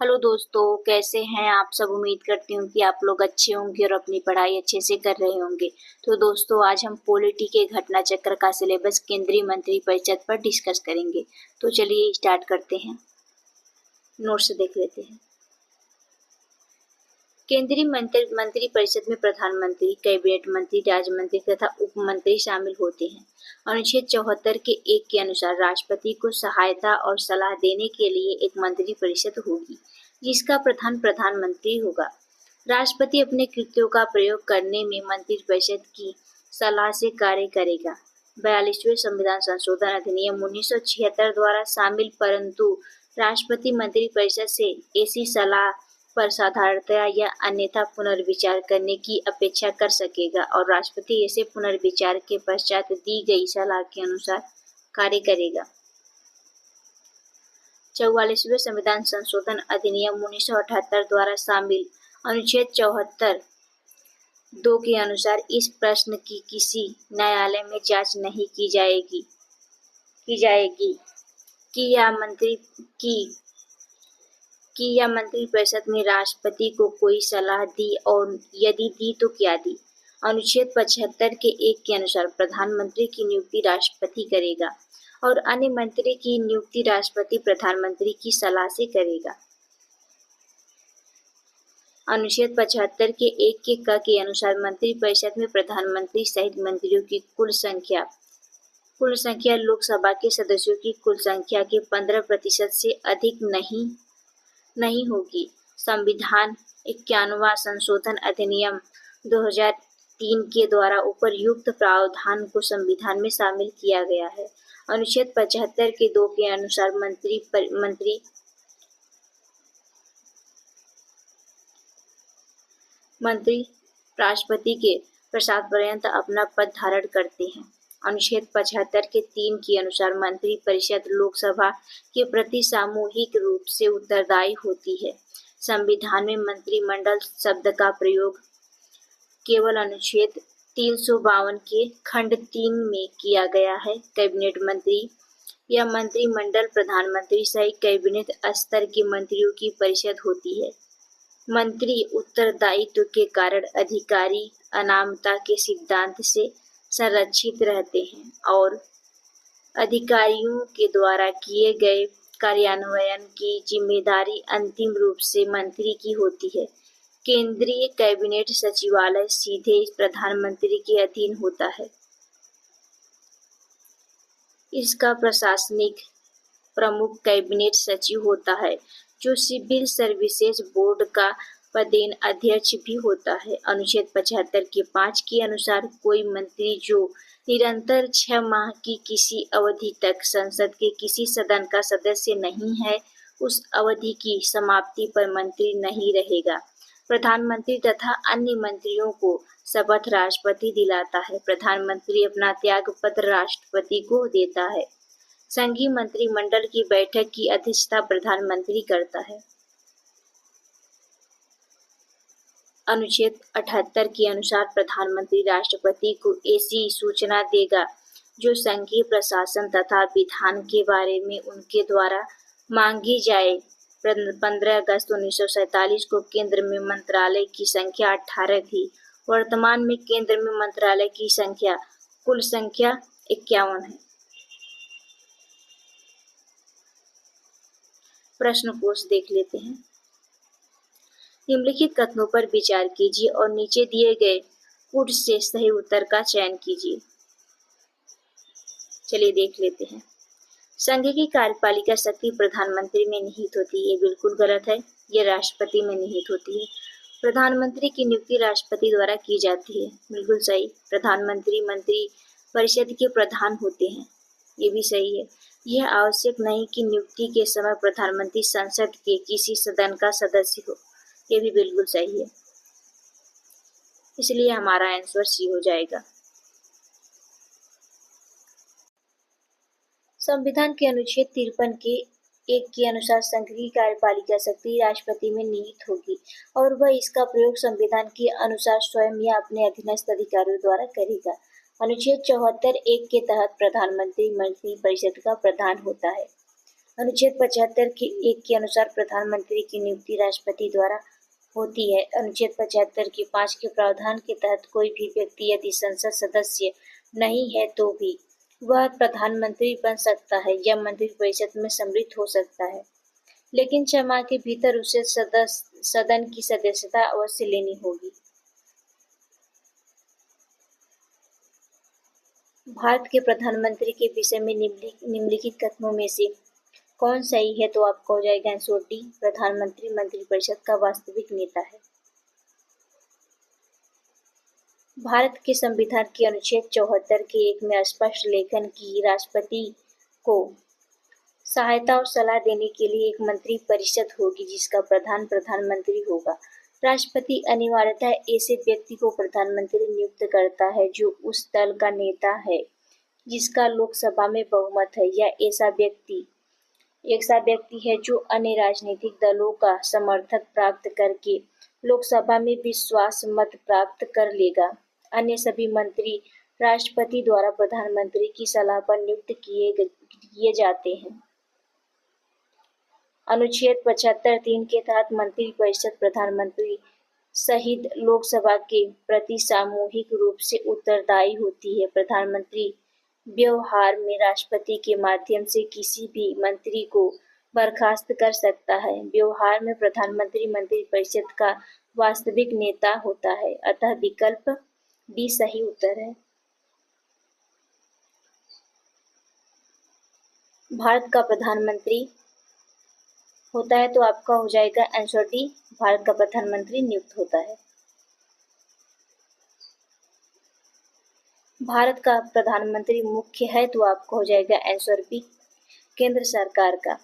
Hello दोस्तों, कैसे हैं आप सब। उम्मीद करती हूँ कि आप लोग अच्छे होंगे और अपनी पढ़ाई अच्छे से कर रहे होंगे। तो दोस्तों, आज हम पॉलिटी के घटना चक्र का सिलेबस केंद्रीय मंत्री परिषद पर डिस्कस करेंगे। तो चलिए स्टार्ट करते हैं। नोट्स देख लेते हैं। केंद्रीय मंत्री परिषद में प्रधानमंत्री, कैबिनेट मंत्री, राज्य मंत्री तथा उप मंत्री शामिल होते हैं। अनुच्छेद 74 के 1 के अनुसार राष्ट्रपति को सहायता और सलाह देने के लिए एक मंत्री परिषद होगी, जिसका प्रधान प्रधानमंत्री होगा। राष्ट्रपति अपने कृत्यों का प्रयोग करने में मंत्री परिषद की सलाह से कार्य करेगा। 42वें संविधान संशोधन अधिनियम 1976 द्वारा शामिल, परंतु राष्ट्रपति मंत्री परिषद से ऐसी सलाह पर साधारणतया या अन्यथा पुनर्विचार करने की अपेक्षा कर सकेगा और राष्ट्रपति ऐसे पुनर्विचार के पश्चात दी गई सलाह के अनुसार कार्य करेगा। 44वें संविधान संशोधन अधिनियम 1978 द्वारा शामिल अनुच्छेद 74 2 के अनुसार इस प्रश्न की किसी न्यायालय में जांच नहीं की जाएगी कि यह मंत्री परिषद ने राष्ट्रपति को कोई सलाह दी और यदि दी तो क्या दी। अनुच्छेद 75 के 1 के अनुसार प्रधानमंत्री की नियुक्ति राष्ट्रपति करेगा और अन्य मंत्री की नियुक्ति राष्ट्रपति प्रधानमंत्री की सलाह से करेगा। अनुच्छेद 75 के 1 के क के अनुसार मंत्री परिषद में प्रधानमंत्री सहित मंत्रियों की कुल संख्या लोकसभा के सदस्यों की कुल संख्या के 15% से अधिक नहीं होगी। संविधान 51वां संशोधन अधिनियम 2003 के द्वारा उपर्युक्त प्रावधान को संविधान में शामिल किया गया है। अनुच्छेद 75 के 2 के अनुसार मंत्री राष्ट्रपति के प्रसाद पर्यंत अपना पद धारण करते हैं। अनुच्छेद 75 के 3 के अनुसार मंत्री परिषद लोकसभा के प्रति सामूहिक रूप से उत्तरदायी होती है। संविधान में मंत्रिमंडल शब्द का प्रयोग केवल अनुच्छेद 352 के खंड 3 में किया गया है। कैबिनेट मंत्री या मंत्रिमंडल प्रधानमंत्री सहित कैबिनेट स्तर के मंत्रियों की परिषद होती है। मंत्री उत्तरदायित्व के कारण अधिकारी अनामता के सिद्धांत से संरक्षित रहते हैं और अधिकारियों के द्वारा किए गए कार्यान्वयन की जिम्मेदारी अंतिम रूप से मंत्री की होती है। केंद्रीय कैबिनेट सचिवालय सीधे प्रधानमंत्री के अधीन होता है। इसका प्रशासनिक प्रमुख कैबिनेट सचिव होता है, जो सिविल सर्विसेज बोर्ड का पदेन अध्यक्ष भी होता है। अनुच्छेद 75 के 5 के अनुसार कोई मंत्री जो निरंतर 6 माह की किसी अवधि तक संसद के किसी सदन का सदस्य नहीं है, उस अवधि की समाप्ति पर मंत्री नहीं रहेगा। प्रधानमंत्री तथा अन्य मंत्रियों को शपथ राष्ट्रपति दिलाता है। प्रधानमंत्री अपना त्यागपत्र राष्ट्रपति को देता है। संघीय मंत्रिमंडल की बैठक की अध्यक्षता प्रधानमंत्री करता है। अनुच्छेद 78 के अनुसार प्रधानमंत्री राष्ट्रपति को ऐसी सूचना देगा जो संघीय प्रशासन तथा विधान के बारे में उनके द्वारा मांगी जाए। 15 अगस्त 1947 को केंद्र में मंत्रालय की संख्या 18 थी। वर्तमान में केंद्र में मंत्रालय की कुल संख्या 51 है। प्रश्न कोश देख लेते हैं। निम्नलिखित कथनों पर विचार कीजिए और नीचे दिए गए पुट से सही उत्तर का चयन कीजिए। चलिए देख लेते हैं। संघ की कार्यपालिका शक्ति प्रधानमंत्री में निहित होती है। ये बिल्कुल गलत है। ये राष्ट्रपति में निहित होती है। प्रधानमंत्री की नियुक्ति राष्ट्रपति द्वारा की जाती है। बिल्कुल सही। प्रधानमंत्री मंत्री परिषद के प्रधान होते हैं। ये भी सही है। यह आवश्यक नहीं कि नियुक्ति के समय प्रधानमंत्री संसद के किसी सदन का सदस्य हो। ये भी बिल्कुल सही है। इसलिए हमारा आंसर सी हो जाएगा। संविधान के अनुच्छेद 53 के 1 के अनुसार संघ की कार्यपालिका शक्ति राष्ट्रपति में निहित होगी और वह इसका प्रयोग संविधान के अनुसार स्वयं या अपने अधीनस्थ अधिकारियों द्वारा करेगा। अनुच्छेद 74 1 के तहत प्रधानमंत्री मंत्री परिषद का प्रधान होता है। अनुच्छेद 75 के 1 के अनुसार प्रधानमंत्री की नियुक्ति राष्ट्रपति द्वारा होती है। अनुच्छेद 75 के 5 के प्रावधान के तहत कोई भी व्यक्ति यदि संसद सदस्य नहीं है तो भी वह प्रधानमंत्री बन सकता है या मंत्रिपरिषद में सम्मिलित हो सकता है, लेकिन 6 माह के भीतर उसे सदन की सदस्यता अवश्य लेनी होगी। भारत के प्रधानमंत्री के विषय में निम्नलिखित कथनों में से कौन सही है? तो आपका हो जाएगा आंसर डी। प्रधानमंत्री मंत्रिपरिषद का वास्तविक नेता है। भारत के संविधान के अनुच्छेद 74 के 1 में स्पष्ट लेखन की राष्ट्रपति को सहायता और सलाह देने के लिए एक मंत्रिपरिषद होगी जिसका प्रधान प्रधानमंत्री होगा। राष्ट्रपति अनिवार्यतः ऐसे व्यक्ति को प्रधानमंत्री नियुक्त करता है जो उस दल का नेता है जिसका लोकसभा में बहुमत है, या ऐसा व्यक्ति है जो अन्य राजनीतिक दलों का समर्थन प्राप्त करके लोकसभा में विश्वास मत प्राप्त कर लेगा। अन्य सभी मंत्री राष्ट्रपति द्वारा प्रधानमंत्री की सलाह पर नियुक्त किए जाते हैं। अनुच्छेद 75(3) के तहत मंत्रिपरिषद प्रधानमंत्री सहित लोकसभा के प्रति सामूहिक रूप से उत्तरदायी होती है। प्रधानमंत्री व्यवहार में राष्ट्रपति के माध्यम से किसी भी मंत्री को बर्खास्त कर सकता है। व्यवहार में प्रधानमंत्री मंत्रिपरिषद का वास्तविक नेता होता है, अतः विकल्प डी सही उत्तर है। भारत का प्रधानमंत्री होता है तो आपका हो जाएगा आंसर डी। भारत का प्रधानमंत्री नियुक्त होता है। भारत का प्रधानमंत्री मुख्य है तो आपको हो जाएगा आंसर बी, केंद्र सरकार का।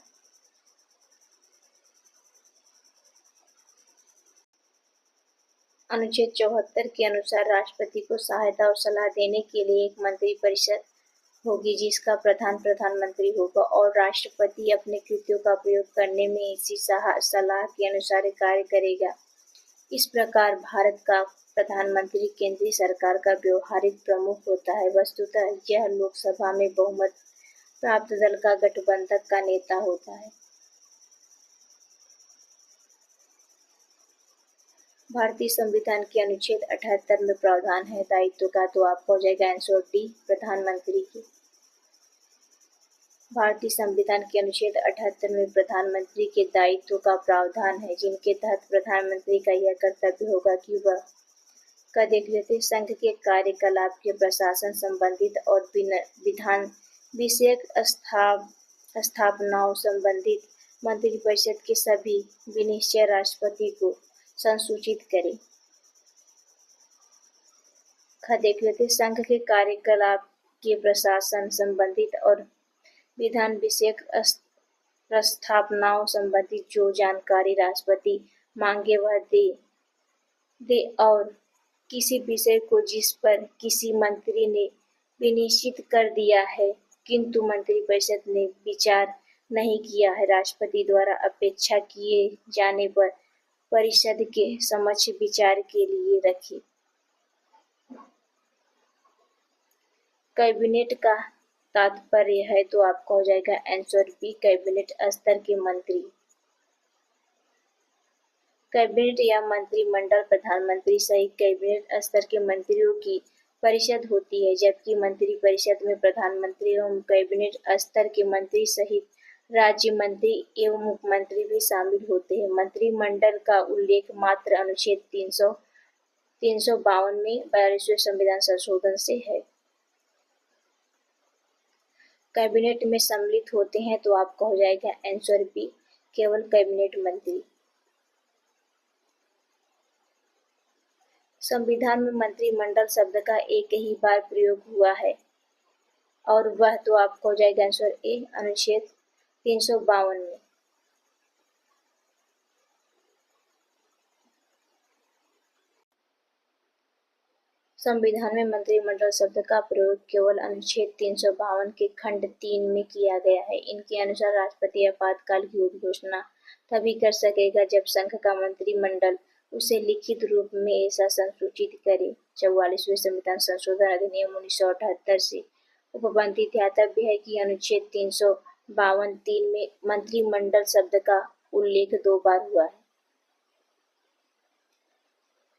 अनुच्छेद 74 के अनुसार राष्ट्रपति को सहायता और सलाह देने के लिए एक मंत्रिपरिषद होगी जिसका प्रधान प्रधानमंत्री होगा और राष्ट्रपति अपने कृत्यों का प्रयोग करने में इसी सलाह के अनुसार कार्य करेगा। इस प्रकार भारत का प्रधानमंत्री केंद्रीय सरकार का व्यवहारिक प्रमुख होता है। वस्तुतः यह लोकसभा में बहुमत प्राप्त दल का गठबंधन का नेता होता है। भारतीय संविधान के अनुच्छेद 78 में प्रावधान है दायित्व का, तो आपको हो जाएगा आंसर डी, प्रधानमंत्री की। भारतीय संविधान के अनुच्छेद 78 में प्रधानमंत्री के दायित्व का प्रावधान है जिनके तहत प्रधानमंत्री का यह कर्तव्य होगा कि वह का देख लेते संघ के कार्यकलाप के प्रशासन संबंधित और विधान विषयक स्थापनाओं संबंधित मंत्रिपरिषद के सभी विनिश्चय राष्ट्रपति को संसूचित करे। देख लेते संघ के कार्यकलाप के प्रशासन संबंधित और विधान विषयक प्रस्तावनाओं संबंधित जो जानकारी राष्ट्रपति मांगे वह दे और किसी विषय को जिस पर किसी मंत्री ने विनिश्चित कर दिया है किंतु मंत्रिपरिषद ने विचार नहीं किया है, राष्ट्रपति द्वारा अपेक्षा किए जाने पर परिषद के समक्ष विचार के लिए रखे। कैबिनेट का तात्पर्य है तो आपका हो जाएगा आंसर बी, कैबिनेट स्तर के मंत्री। कैबिनेट या मंत्रिमंडल प्रधानमंत्री सहित कैबिनेट स्तर के मंत्रियों की परिषद होती है, जबकि मंत्रिपरिषद में प्रधानमंत्री एवं कैबिनेट स्तर के मंत्री सहित राज्य मंत्री एवं मुख्यमंत्री भी शामिल होते हैं। मंत्रिमंडल का उल्लेख मात्र अनुच्छेद 352 में 42वें संविधान संशोधन से है। कैबिनेट में सम्मिलित होते हैं तो आपका हो जाएगा आंसर बी, केवल कैबिनेट मंत्री। संविधान में मंत्रिमंडल शब्द का एक ही बार प्रयोग हुआ है और वह तो आपको हो जाएगा आंसर ए, अनुच्छेद 352 में। संविधान में मंत्रिमंडल शब्द का प्रयोग केवल अनुच्छेद 352 के खंड 3 में किया गया है। इनके अनुसार राष्ट्रपति आपातकाल की घोषणा तभी कर सकेगा जब संघ का मंत्रिमंडल उसे लिखित रूप में ऐसा संसूचित करे। 44वें संविधान संशोधन अधिनियम 1978 से उपबंधित ध्यातव्य है कि अनुच्छेद 52 में मंत्रिमंडल शब्द का उल्लेख 2 बार हुआ है।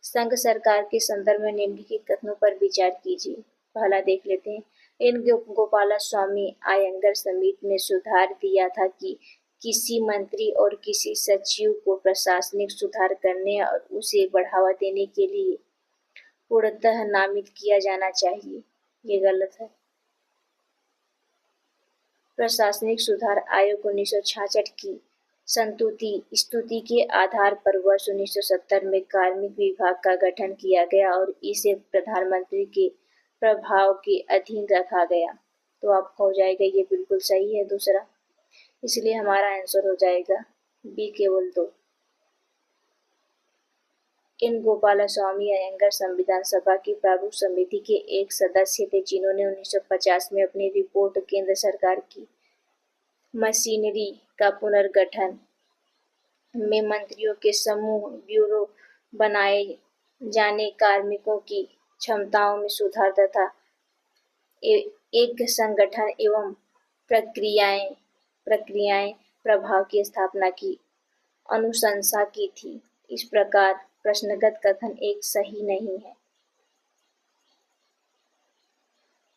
संघ सरकार के संदर्भ में निम्नलिखित कथनों पर विचार कीजिए। पहला देख लेते हैं। एन गोपालास्वामी अयंगर समिति ने सुधार दिया था कि किसी मंत्री और किसी सचिव को प्रशासनिक सुधार करने और उसे बढ़ावा देने के लिए पूर्णतः नामित किया जाना चाहिए। ये गलत है। प्रशासनिक सुधार आयोग 1966 की स्तुति के आधार पर वर्ष 1970 में कार्मिक विभाग का गठन किया गया और इसे प्रधानमंत्री के प्रभाव के अधीन रखा गया। तो आपका हो जाएगा ये बिल्कुल सही है दूसरा, इसलिए हमारा आंसर हो जाएगा बी केवल 2। एन गोपालास्वामी अयंगर संविधान सभा की प्रारूप समिति के एक सदस्य थे जिन्होंने 1950 में अपनी रिपोर्ट केंद्र सरकार की मशीनरी का पुनर्गठन में मंत्रियों के समूह ब्यूरो बनाए जाने, कार्मिकों की क्षमताओं में सुधार तथा एक संगठन एवं प्रक्रियाएं प्रभाव की स्थापना की अनुशंसा की थी। इस प्रकार प्रश्नगत कथन एक सही नहीं है।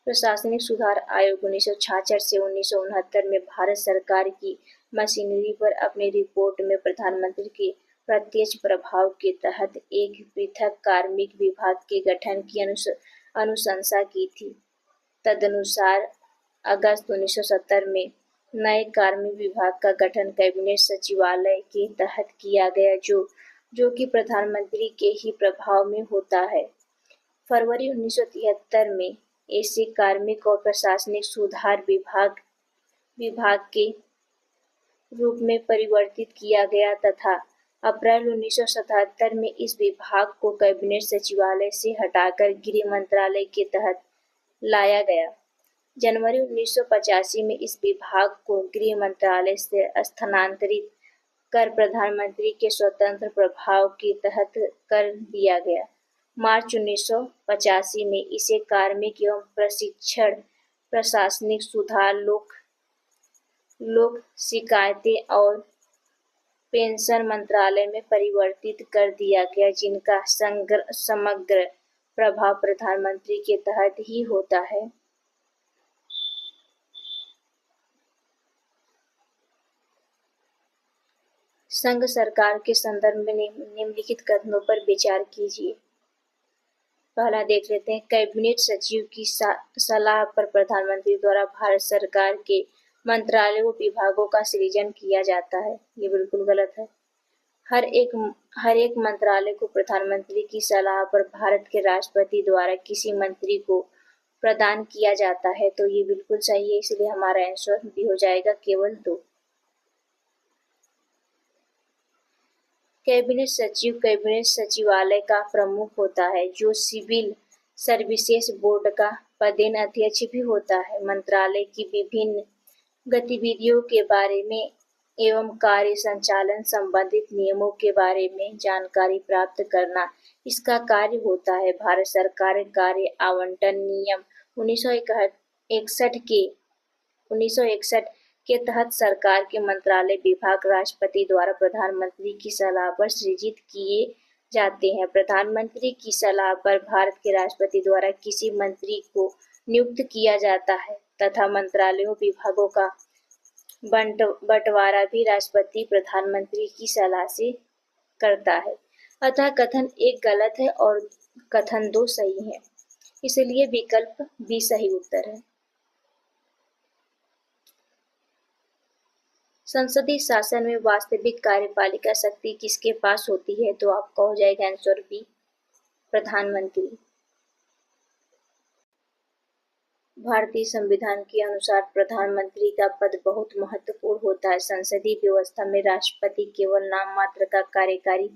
प्रशासनिक सुधार आयोग 1966 से 1969 में भारत सरकार की मशीनरी पर अपनी रिपोर्ट में प्रधानमंत्री के प्रत्यक्ष प्रभाव के तहत एक पृथक कार्मिक विभाग के गठन की अनुशंसा की थी। तदनुसार अगस्त 1970 में नए कार्मिक विभाग का गठन कैबिनेट सचिवालय के तहत किया गया, जो कि प्रधानमंत्री के ही प्रभाव में होता है। फरवरी 1973 में ऐसे कार्मिक और प्रशासनिक सुधार विभाग के रूप में परिवर्तित किया गया तथा अप्रैल 1977 में इस विभाग को कैबिनेट सचिवालय से हटाकर गृह मंत्रालय के तहत लाया गया। जनवरी 1985 में इस विभाग को गृह मंत्रालय से स्थानांतरित कर प्रधानमंत्री के स्वतंत्र प्रभाव के तहत कर दिया गया। मार्च 1985 में इसे कार्मिक एवं प्रशिक्षण, प्रशासनिक सुधार, लोक शिकायतें और पेंशन मंत्रालय में परिवर्तित कर दिया गया, जिनका समग्र प्रभाव प्रधानमंत्री के तहत ही होता है। संघ सरकार के संदर्भ में निम्नलिखित कथनों पर विचार कीजिए। पहला देख लेते हैं। कैबिनेट सचिव की सलाह पर प्रधानमंत्री द्वारा भारत सरकार के मंत्रालयों विभागों का सृजन किया जाता है। ये बिल्कुल गलत है। हर एक मंत्रालय को प्रधानमंत्री की सलाह पर भारत के राष्ट्रपति द्वारा किसी मंत्री को प्रदान किया जाता है। तो ये बिल्कुल सही है, इसलिए हमारा आंसर भी हो जाएगा केवल 2। कैबिनेट सचिव कैबिनेट सचिवालय का प्रमुख होता है, जो सिविल सर्विसेज बोर्ड का पदेन अध्यक्ष भी होता है। मंत्रालय की विभिन्न गतिविधियों के बारे में एवं कार्य संचालन संबंधित नियमों के बारे में जानकारी प्राप्त करना इसका कार्य होता है। भारत सरकार कार्य आवंटन नियम 1961 के तहत सरकार के मंत्रालय विभाग राष्ट्रपति द्वारा प्रधानमंत्री की सलाह पर सृजित किए जाते हैं। प्रधानमंत्री की सलाह पर भारत के राष्ट्रपति द्वारा किसी मंत्री को नियुक्त किया जाता है तथा मंत्रालयों विभागों का बंटवारा भी राष्ट्रपति प्रधानमंत्री की सलाह से करता है। अतः कथन 1 गलत है और कथन 2 सही है, इसलिए विकल्प बी सही उत्तर है। संसदीय शासन में वास्तविक कार्यपालिका शक्ति किसके पास होती है? तो आपका हो जाएगा आंसर बी, प्रधानमंत्री। भारतीय संविधान के अनुसार प्रधानमंत्री का पद बहुत महत्वपूर्ण होता है। संसदीय व्यवस्था में राष्ट्रपति केवल नाम मात्र का कार्यकारी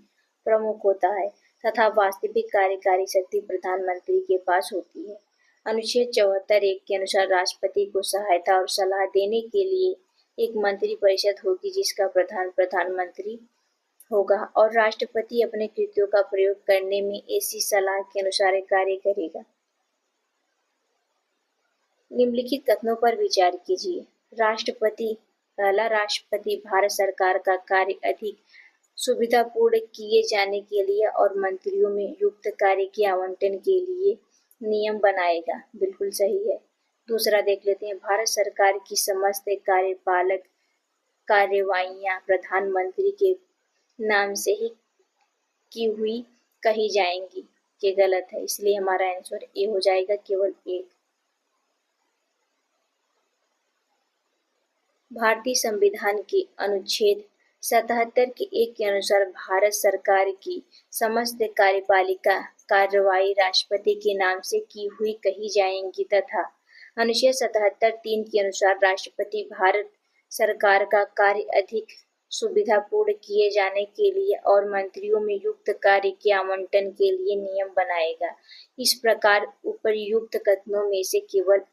प्रमुख होता है तथा वास्तविक कार्यकारी शक्ति प्रधानमंत्री के पास होती है। अनुच्छेद 74(1) के अनुसार राष्ट्रपति को सहायता और सलाह देने के लिए एक मंत्री परिषद होगी, जिसका प्रधान प्रधानमंत्री होगा और राष्ट्रपति अपने कृत्यों का प्रयोग करने में ऐसी सलाह के अनुसार कार्य करेगा। निम्नलिखित कथनों पर विचार कीजिए। राष्ट्रपति पहला राष्ट्रपति भारत सरकार का कार्य अधिक सुविधापूर्ण किए जाने के लिए और मंत्रियों में युक्त कार्य के आवंटन के लिए नियम बनाएगा। बिल्कुल सही है। दूसरा देख लेते हैं, भारत सरकार की समस्त कार्यपालक कार्यवाहियां प्रधानमंत्री के नाम से ही की हुई कही जाएंगी। ये गलत है, इसलिए हमारा आंसर ए हो जाएगा, केवल एक। भारतीय संविधान के अनुच्छेद 77 के एक के अनुसार भारत सरकार की समस्त कार्यपालिका कार्यवाही राष्ट्रपति के नाम से की हुई कही जाएंगी तथा अनुच्छेद 77(3) के अनुसार राष्ट्रपति भारत सरकार का कार्य अधिक सुविधापूर्ण किए जाने के लिए और मंत्रियों में युक्त कार्य के आवंटन के लिए नियम बनाएगा। इस प्रकार उपर्युक्त कथनों में से केवल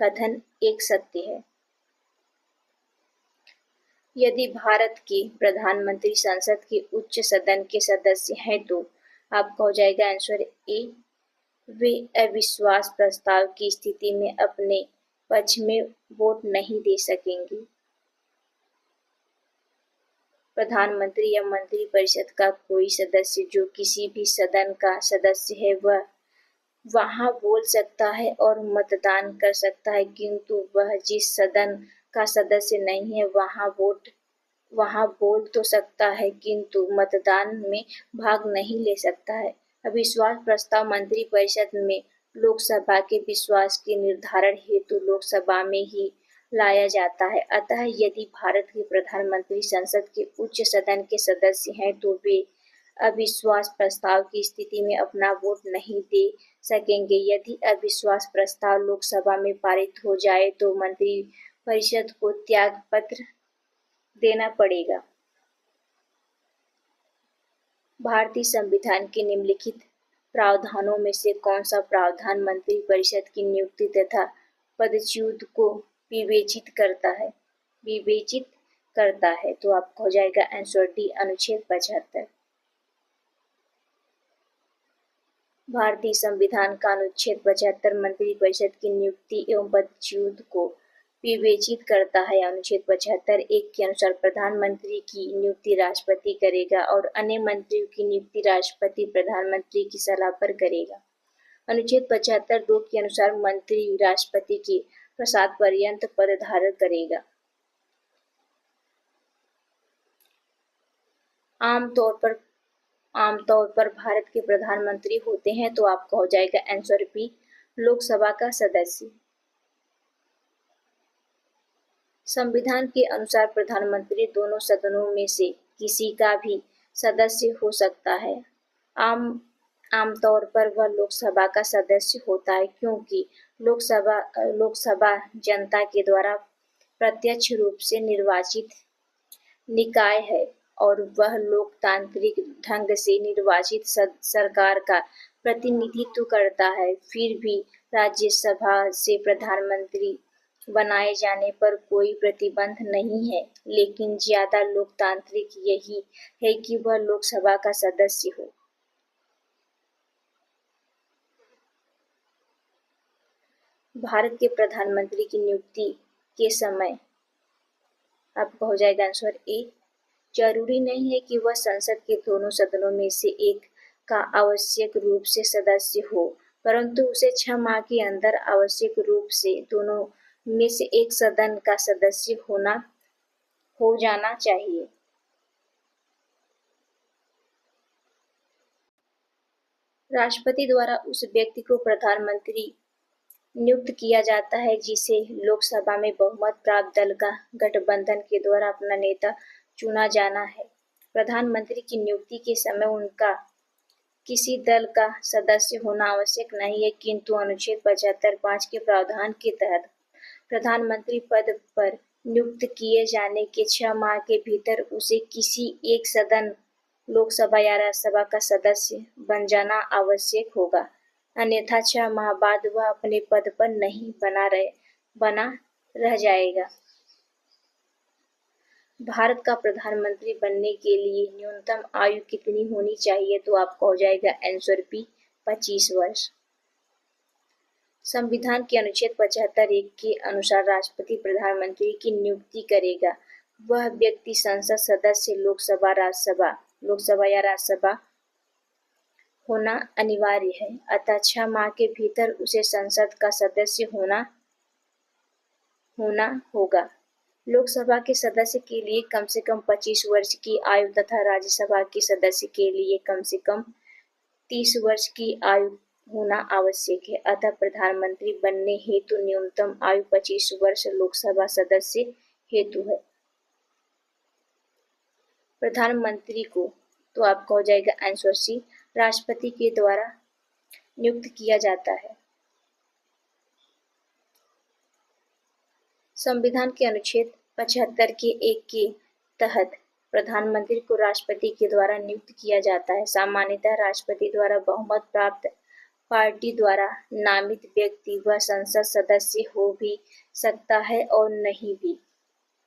कथन एक सत्य है। यदि भारत के प्रधानमंत्री संसद के उच्च सदन के सदस्य हैं तो आपका हो जाएगा आंसर ए। वे अविश्वास प्रस्ताव की स्थिति में अपने पक्ष में वोट नहीं दे सकेंगे। प्रधानमंत्री या मंत्रिपरिषद का कोई सदस्य जो किसी भी सदन का सदस्य है वह वहां बोल सकता है और मतदान कर सकता है, किंतु वह जिस सदन का सदस्य नहीं है वहां बोल तो सकता है किंतु मतदान में भाग नहीं ले सकता है। अविश्वास प्रस्ताव मंत्रिपरिषद में लोकसभा के विश्वास के निर्धारण हेतु लोकसभा में ही लाया जाता है। अतः यदि भारत के प्रधानमंत्री संसद के उच्च सदन के सदस्य हैं तो वे अविश्वास प्रस्ताव की स्थिति में अपना वोट नहीं दे सकेंगे। यदि अविश्वास प्रस्ताव लोकसभा में पारित हो जाए तो मंत्रिपरिषद को त्याग पत्र देना पड़ेगा। भारतीय संविधान के निम्नलिखित प्रावधानों में से कौन सा प्रावधान मंत्रिपरिषद की नियुक्ति तथा पदच्युत को विवेचित करता है तो आपको हो जाएगा आंसर डी, अनुच्छेद 75। भारतीय संविधान का अनुच्छेद 75 मंत्रिपरिषद की नियुक्ति एवं पदच्युत को विवेचित करता है। अनुच्छेद 75(1) के अनुसार प्रधानमंत्री की नियुक्ति राष्ट्रपति करेगा और अन्य मंत्रियों की नियुक्ति राष्ट्रपति प्रधानमंत्री की सलाह पर करेगा। अनुच्छेद 75(2) के अनुसार मंत्री राष्ट्रपति के प्रसाद पर्यंत पद धारण करेगा। आमतौर पर भारत के प्रधानमंत्री होते हैं तो आपका हो जाएगा आंसर बी, लोकसभा का सदस्य। संविधान के अनुसार प्रधानमंत्री दोनों सदनों में से किसी का भी सदस्य हो सकता है। आमतौर पर वह लोकसभा का सदस्य होता है क्योंकि लोकसभा जनता के द्वारा प्रत्यक्ष रूप से निर्वाचित निकाय है और वह लोकतांत्रिक ढंग से निर्वाचित सरकार का प्रतिनिधित्व करता है। फिर भी राज्यसभा से प्रधानमंत्री बनाए जाने पर कोई प्रतिबंध नहीं है, लेकिन ज्यादा लोकतांत्रिक यही है कि वह लोकसभा का सदस्य हो। भारत के प्रधानमंत्री की नियुक्ति के समय आपका हो जाएगा आंसर ए। जरूरी नहीं है कि वह संसद के दोनों सदनों में से एक का आवश्यक रूप से सदस्य हो, परंतु उसे 6 माह के अंदर आवश्यक रूप से दोनों में से एक सदन का सदस्य हो जाना चाहिए। राष्ट्रपति द्वारा उस व्यक्ति को प्रधानमंत्री नियुक्त किया जाता है जिसे लोकसभा में बहुमत प्राप्त दल का गठबंधन के द्वारा अपना नेता चुना जाना है। प्रधानमंत्री की नियुक्ति के समय उनका किसी दल का सदस्य होना आवश्यक नहीं है, किंतु अनुच्छेद 75(5) के प्रावधान के तहत प्रधानमंत्री पद पर नियुक्त किए जाने के 6 माह के भीतर उसे किसी एक सदन लोकसभा या राज्यसभा का सदस्य बन जाना आवश्यक होगा, अन्यथा 6 माह बाद वह अपने पद पर नहीं बना रह जाएगा। भारत का प्रधानमंत्री बनने के लिए न्यूनतम आयु कितनी होनी चाहिए तो आपका हो जाएगा आंसर बी, 25 वर्ष। संविधान के अनुच्छेद 75(1) के अनुसार राष्ट्रपति प्रधानमंत्री की नियुक्ति करेगा। वह व्यक्ति संसद सदस्य, लोकसभा या राज्यसभा होना अनिवार्य है, अतः 6 माह के भीतर उसे संसद का सदस्य होना होगा। लोकसभा के सदस्य के लिए कम से कम 25 वर्ष की आयु तथा राज्यसभा के सदस्य के लिए कम से कम 30 वर्ष की आयु होना आवश्यक है। अतः प्रधानमंत्री बनने हेतु न्यूनतम आयु 25 वर्ष लोकसभा सदस्य हेतु है। प्रधानमंत्री को तो आपका हो जाएगा आंसर सी, राष्ट्रपति के द्वारा नियुक्त किया जाता है। संविधान के अनुच्छेद 75 के 1 के तहत प्रधानमंत्री को राष्ट्रपति के द्वारा नियुक्त किया जाता है। सामान्यतः राष्ट्रपति द्वारा बहुमत प्राप्त पार्टी द्वारा नामित व्यक्ति वह संसद सदस्य हो भी सकता है और नहीं भी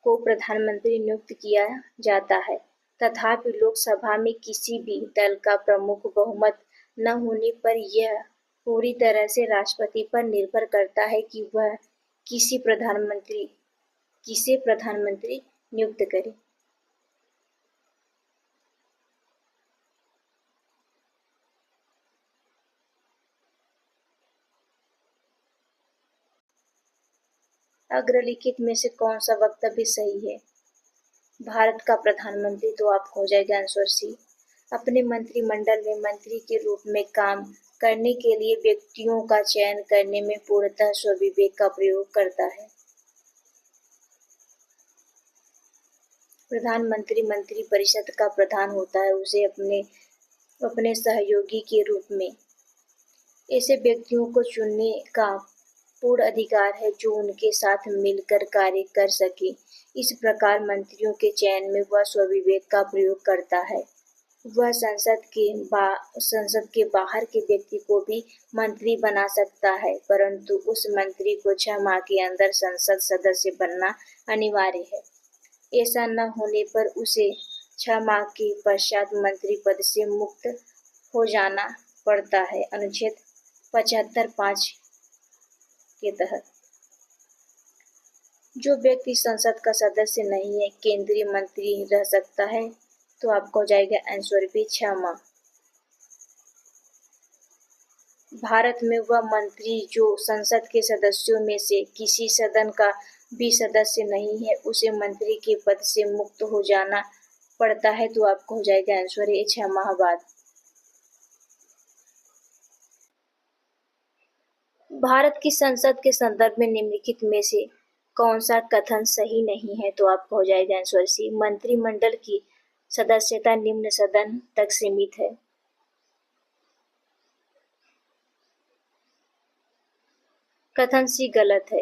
को प्रधानमंत्री नियुक्त किया जाता है। तथापि लोकसभा में किसी भी दल का प्रमुख बहुमत न होने पर यह पूरी तरह से राष्ट्रपति पर निर्भर करता है कि वह किसे प्रधानमंत्री नियुक्त करे। अग्रलिखित में से कौन सा वक्तव्य सही है? भारत का प्रधानमंत्री तो आपको हो जाएगा आंसर सी, अपने मंत्रिमंडल में मंत्री के रूप में काम करने के लिए व्यक्तियों का चयन करने में पूर्णतः स्वविवेक का प्रयोग करता है। प्रधानमंत्री मंत्रिपरिषद का प्रधान होता है। उसे अपने सहयोगी के रूप में ऐसे व्यक्तियों को चुनने का पूर्ण अधिकार है जो उनके साथ मिलकर कार्य कर सके। इस प्रकार मंत्रियों के चयन में वह स्वविवेक का प्रयोग करता है। वह संसद के बाहर के व्यक्ति को भी मंत्री बना सकता है, परंतु उस मंत्री को 6 माह के अंदर संसद सदस्य बनना अनिवार्य है। ऐसा न होने पर उसे 6 माह के पश्चात मंत्री पद से मुक्त हो जाना पड़ता है। अनुच्छेद 75(5) के तहत जो व्यक्ति संसद का सदस्य नहीं है, केंद्रीय मंत्री रह सकता है। तो आपको हो जाएगा आंसर भी 6 माह। भारत में वह मंत्री जो संसद के सदस्यों में से किसी सदन का भी सदस्य नहीं है, उसे मंत्री के पद से मुक्त हो जाना पड़ता है। तो आपको हो जाएगा आंसर 6 माह बाद। भारत की संसद के संदर्भ में निम्नलिखित में से कौन सा कथन सही नहीं है? तो आपको हो जाएगा आंसर सी, मंत्रिमंडल की सदस्यता निम्न सदन तक सीमित है। कथन सी गलत है,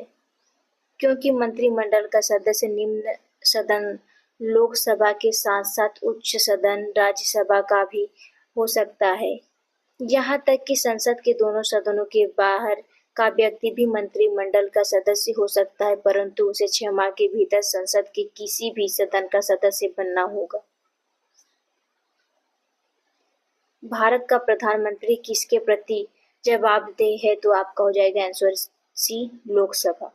क्योंकि मंत्रिमंडल का सदस्य निम्न सदन लोकसभा के साथ साथ उच्च सदन राज्यसभा का भी हो सकता है। यहाँ तक कि संसद के दोनों सदनों के बाहर का व्यक्ति भी मंत्रिमंडल का सदस्य हो सकता है, परंतु उसे 6 माह के भीतर संसद के किसी भी सदन का सदस्य बनना होगा। भारत का प्रधानमंत्री किसके प्रति जवाबदेह है? तो आपका हो जाएगा आंसर सी, लोकसभा।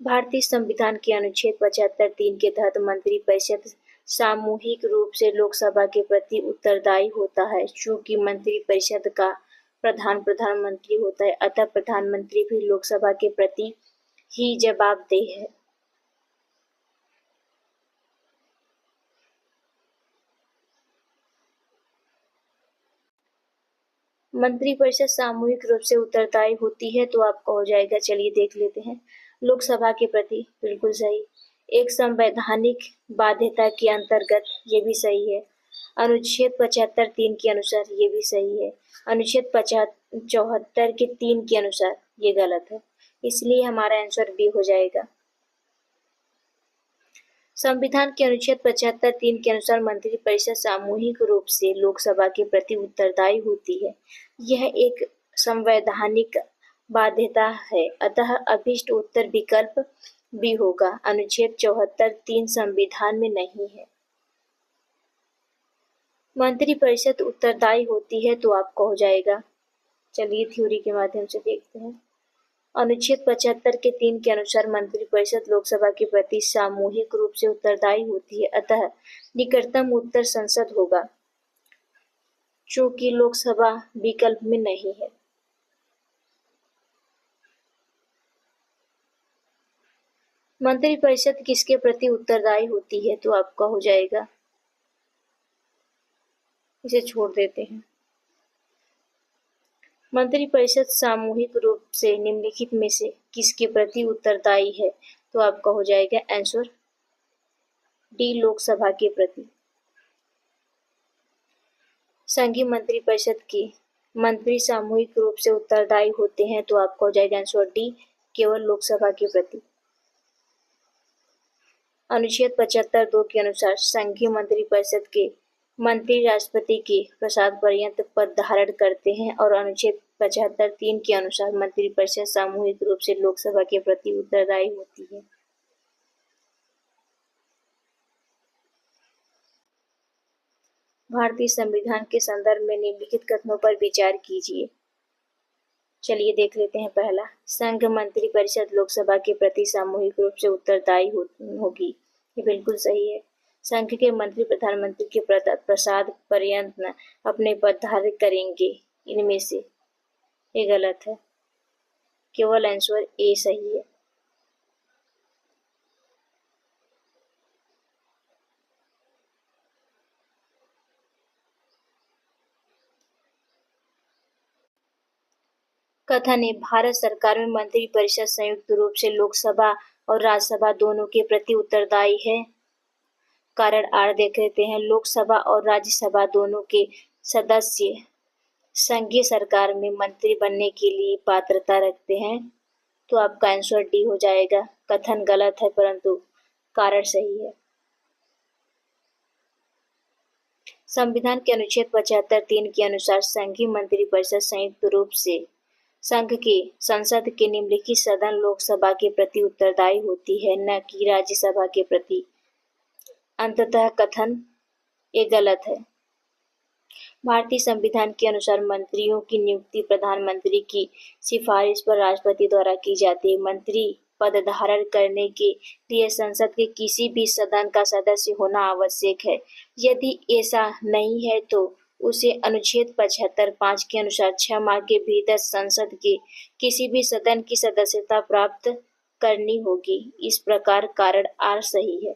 भारतीय संविधान के अनुच्छेद 75(3) के तहत मंत्रिपरिषद सामूहिक रूप से लोकसभा के प्रति उत्तरदायी होता है। चूंकि मंत्रिपरिषद का प्रधान प्रधानमंत्री होता है, अतः प्रधानमंत्री भी लोकसभा के प्रति ही जवाबदेह है। मंत्रिपरिषद सामूहिक रूप से उत्तरदायी होती है। तो आपका हो जाएगा, चलिए देख लेते हैं, लोकसभा के प्रति। बिल्कुल सही। एक संवैधानिक बाध्यता के अंतर्गत, ये भी सही है। अनुच्छेद 75(3) के अनुसार, ये भी सही है। अनुच्छेद 74 के 3 के अनुसार, ये गलत है, इसलिए हमारा आंसर बी हो जाएगा। संविधान के अनुच्छेद 75(3) के अनुसार मंत्रिपरिषद सामूहिक रूप से लोकसभा के प्रति उत्तरदायी होती है। यह एक संवैधानिक बाध्यता है, अतः अभीष्ट उत्तर विकल्प भी होगा। अनुच्छेद 74(3) संविधान में नहीं है। मंत्रिपरिषद उत्तरदायी होती है। तो आपको हो जाएगा चलिए थ्योरी के माध्यम से देखते हैं। अनुच्छेद 75 के 3 के अनुसार मंत्रिपरिषद लोकसभा के प्रति सामूहिक रूप से उत्तरदायी होती है, अतः निकटतम उत्तर संसद होगा, चूंकि लोकसभा विकल्प में नहीं है। मंत्रिपरिषद किसके प्रति उत्तरदायी होती है, तो आपका हो जाएगा, इसे छोड़ देते हैं। मंत्रिपरिषद सामूहिक रूप से निम्नलिखित में से किसके प्रति उत्तरदायी है, तो आपका हो जाएगा आंसर डी, लोकसभा के प्रति। संघीय मंत्रिपरिषद के मंत्री सामूहिक रूप से उत्तरदायी होते हैं, तो आपका हो जाएगा आंसर डी, केवल लोकसभा के प्रति। अनुच्छेद 75(2) के अनुसार संघीय मंत्रिपरिषद के मंत्री राष्ट्रपति के प्रसाद पर्यंत पद धारण करते हैं, और अनुच्छेद 75(3) के अनुसार मंत्रिपरिषद सामूहिक रूप से लोकसभा के प्रति उत्तरदायी होती है। भारतीय संविधान के संदर्भ में निम्नलिखित कथनों पर विचार कीजिए। चलिए देख लेते हैं। पहला, संघ मंत्रिपरिषद लोकसभा के प्रति सामूहिक रूप से उत्तरदायी होगी, ये बिल्कुल सही है। संघ के मंत्री प्रधानमंत्री के प्रसाद पर्यंत अपने पद धारण करेंगे, इनमें से ये गलत है, केवल आंसर ए सही है। कथन है, भारत सरकार में मंत्रिपरिषद संयुक्त रूप से लोकसभा और राज्यसभा दोनों के प्रति उत्तरदायी है। कारण आर देख लेते हैं। लोकसभा और राज्यसभा दोनों के सदस्य संघीय सरकार में मंत्री बनने के लिए पात्रता रखते हैं, तो आपका आंसर डी हो जाएगा। कथन गलत है परंतु कारण सही है। संविधान के अनुच्छेद 75(3) के अनुसार संघीय मंत्रिपरिषद संयुक्त रूप से संघ के संसद के निम्नलिखित सदन लोकसभा के प्रति उत्तरदायी होती है, न कि राज्यसभा के प्रति। अंततः कथन ये गलत है। भारतीय संविधान के अनुसार मंत्रियों की नियुक्ति प्रधानमंत्री की सिफारिश पर राष्ट्रपति द्वारा की जाती है। मंत्री पद धारण करने के लिए संसद के किसी भी सदन का सदस्य होना आवश्यक है। यदि ऐसा नहीं है तो उसे अनुच्छेद 75(5) के अनुसार 6 माह के भीतर संसद के किसी भी सदन की सदस्यता प्राप्त करनी होगी। इस प्रकार कारण आर सही है।